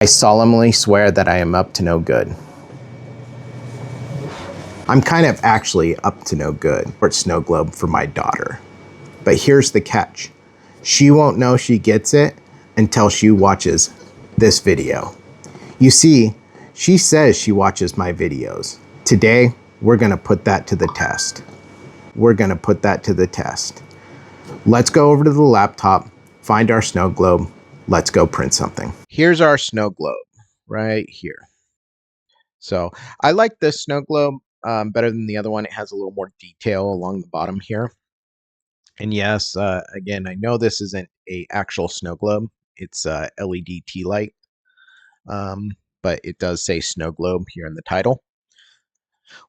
I solemnly swear that I am up to no good. I'm kind of actually up to no good for snow globe for my daughter. But here's the catch. She won't know she gets it until she watches this video. You see, she says she watches my videos. Today, we're gonna put that to the test. Let's go over to the laptop, find our snow globe. Let's go print something. Here's our snow globe right here. So I like this snow globe better than the other one. It has a little more detail along the bottom here. And yes, again, I know this isn't a actual snow globe. It's a LED tea light, but it does say snow globe here in the title.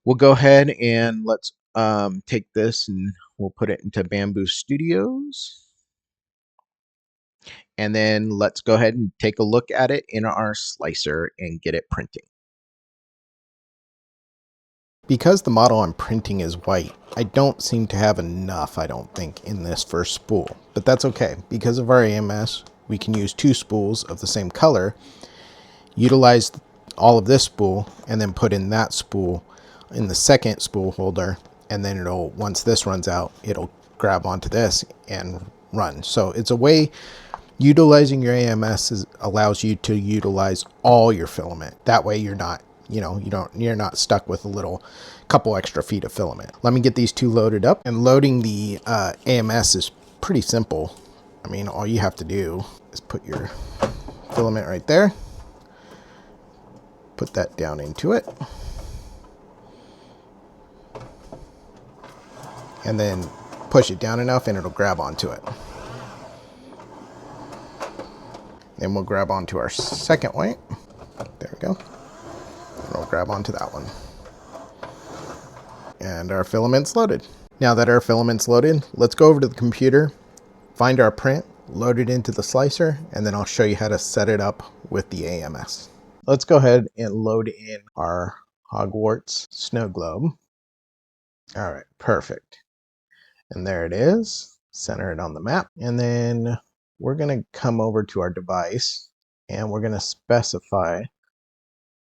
We'll go ahead and let's take this and we'll put it into Bamboo Studios. And then let's go ahead and take a look at it in our slicer and get it printing. Because the model I'm printing is white, I don't seem to have enough, I don't think, in this first spool. But that's okay. Because of our AMS, we can use 2 spools of the same color, utilize all of this spool, and then put in that spool in the second spool holder, and then it'll, once this runs out, it'll grab onto this and run. So it's a way, utilizing your AMS allows you to utilize all your filament. That way you're not, you're not stuck with a little couple extra feet of filament. Let me get these 2 loaded up, and loading the AMS is pretty simple. I mean, all you have to do is put your filament right there, put that down into it, and then push it down enough and it'll grab onto it. Then we'll grab onto our second white. There we go. And we'll grab onto that one. And our filament's loaded. Now that our filament's loaded, let's go over to the computer, find our print, load it into the slicer, and then I'll show you how to set it up with the AMS. Let's go ahead and load in our Hogwarts snow globe. All right, perfect. And there it is. Center it on the map. And then we're going to come over to our device and we're going to specify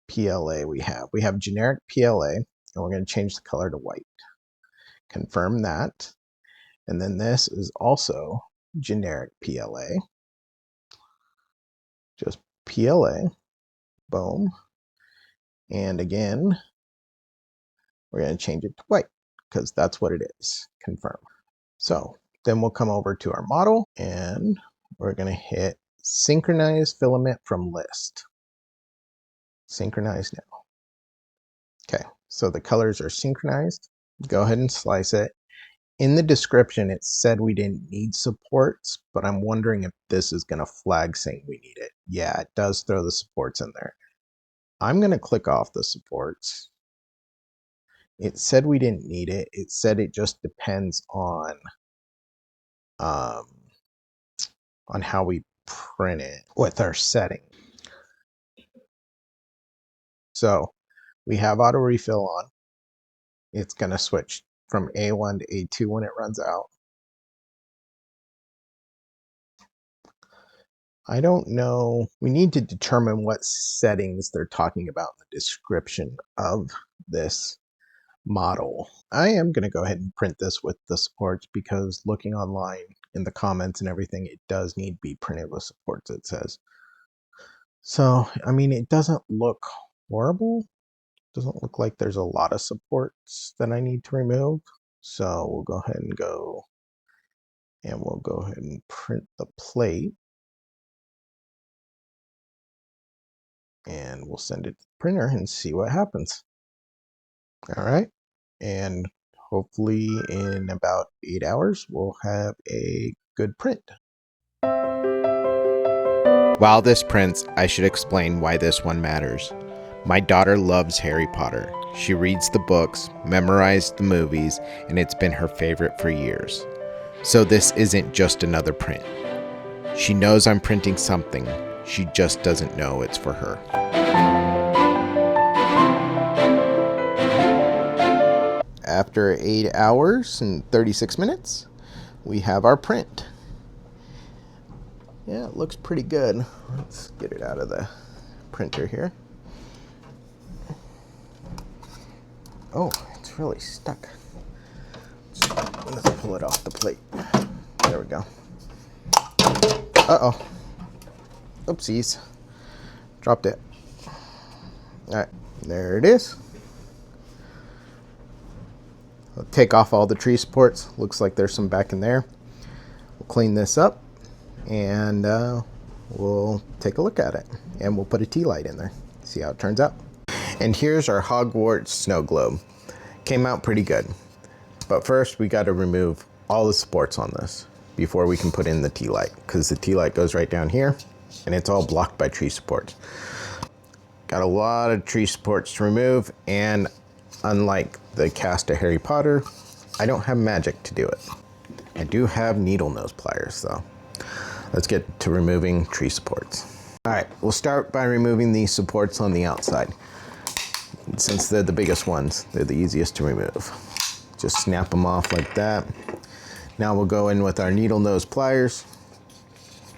PLA we have. We have generic PLA and we're going to change the color to white. Confirm that. And then this is also generic PLA. Just PLA. Boom. And again, we're going to change it to white because that's what it is. Confirm. So then we'll come over to our model and we're going to hit synchronize filament from list. Synchronize now. Okay, so the colors are synchronized. Go ahead and slice it. In the description, it said we didn't need supports, but I'm wondering if this is going to flag saying we need it. Yeah, it does throw the supports in there. I'm going to click off the supports. It said we didn't need it. It said it just depends on how we print it with our setting. So we have auto refill on. It's going to switch from A1 to A2 when it runs out. I don't know. We need to determine what settings they're talking about in the description of this model. I am going to go ahead and print this with the supports because looking online in the comments and everything, it does need to be printed with supports, it says. So, I mean, it doesn't look horrible. Doesn't look like there's a lot of supports that I need to remove. So we'll go ahead and go ahead and print the plate. And we'll send it to the printer and see what happens. All right. And hopefully in about 8 hours, we'll have a good print. While this prints, I should explain why this one matters. My daughter loves Harry Potter. She reads the books, memorized the movies, and it's been her favorite for years. So this isn't just another print. She knows I'm printing something. She just doesn't know it's for her. After 8 hours and 36 minutes, we have our print. Yeah, it looks pretty good. Let's get it out of the printer here. Oh, it's really stuck. Let's pull it off the plate. There we go. Uh-oh. Oopsies. Dropped it. All right, there it is. I'll take off all the tree supports. Looks like there's some back in there. We'll clean this up and we'll take a look at it. And we'll put a tea light in there. See how it turns out. And here's our Hogwarts snow globe. Came out pretty good. But first we got to remove all the supports on this before we can put in the tea light, because the tea light goes right down here and it's all blocked by tree supports. Got a lot of tree supports to remove, and unlike the cast of Harry Potter, I don't have magic to do it. I do have needle nose pliers though. Let's get to removing tree supports. All right, we'll start by removing these supports on the outside. Since they're the biggest ones, they're the easiest to remove. Just snap them off like that. Now we'll go in with our needle nose pliers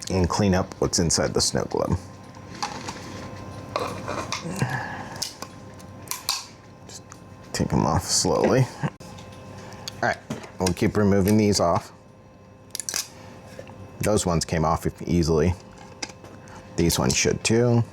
and clean up what's inside the snow globe. Just take them off slowly. All right, we'll keep removing these off. Those ones came off easily. These ones should too.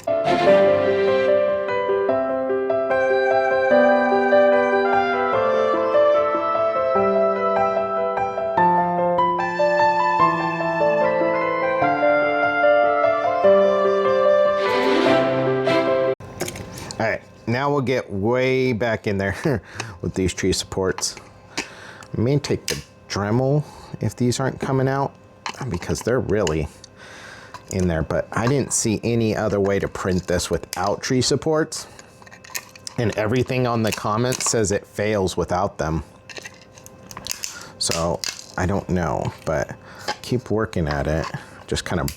All right, now we'll get way back in there with these tree supports. I may take the Dremel if these aren't coming out, because they're really in there, but I didn't see any other way to print this without tree supports. And everything on the comments says it fails without them. So I don't know, but keep working at it. Just kind of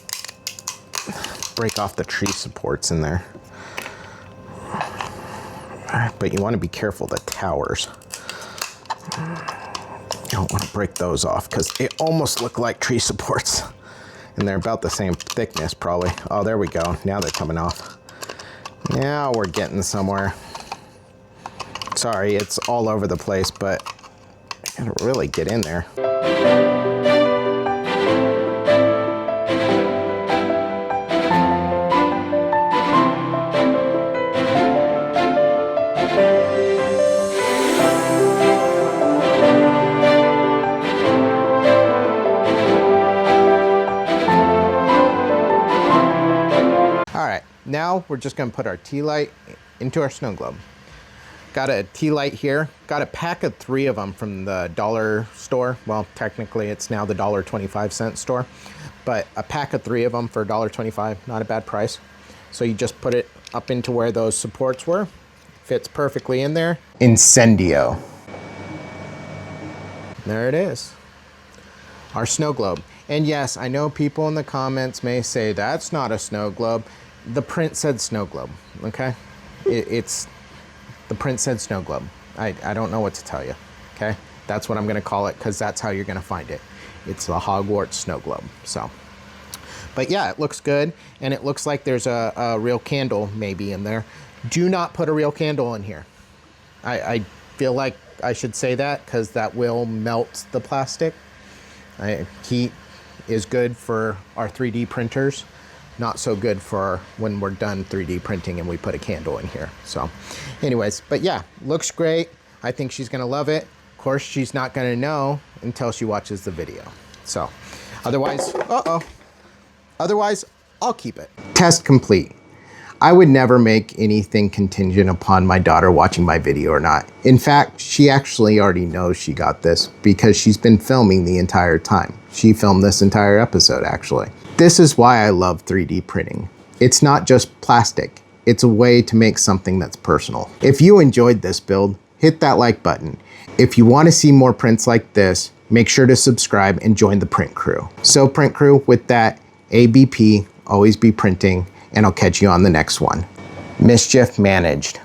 break off the tree supports in there. But you want to be careful the towers. You don't want to break those off because they almost look like tree supports. And they're about the same thickness probably. Oh, there we go. Now they're coming off. Now we're getting somewhere. Sorry, it's all over the place, but I gotta really get in there. Now we're just gonna put our tea light into our snow globe. Got a tea light here. Got a pack of 3 of them from the dollar store. Well, technically it's now the $1.25 store, but a pack of 3 of them for $1.25, not a bad price. So you just put it up into where those supports were. Fits perfectly in there. Incendio. There it is. Our snow globe. And yes, I know people in the comments may say that's not a snow globe. The print said snow globe, okay? The print said snow globe. I don't know what to tell you, okay? That's what I'm gonna call it because that's how you're gonna find it. It's the Hogwarts snow globe, so. But yeah, it looks good, and it looks like there's a real candle maybe in there. Do not put a real candle in here. I feel like I should say that because that will melt the plastic. Heat is good for our 3D printers. Not so good for when we're done 3D printing and we put a candle in here. So anyways, but yeah, looks great. I think she's gonna love it. Of course, she's not gonna know until she watches the video. So otherwise, otherwise I'll keep it. Test complete. I would never make anything contingent upon my daughter watching my video or not. In fact, she actually already knows she got this because she's been filming the entire time. She filmed this entire episode actually. This is why I love 3D printing. It's not just plastic. It's a way to make something that's personal. If you enjoyed this build, hit that like button. If you want to see more prints like this, make sure to subscribe and join the print crew. So print crew, with that, ABP, always be printing, and I'll catch you on the next one. Mischief managed.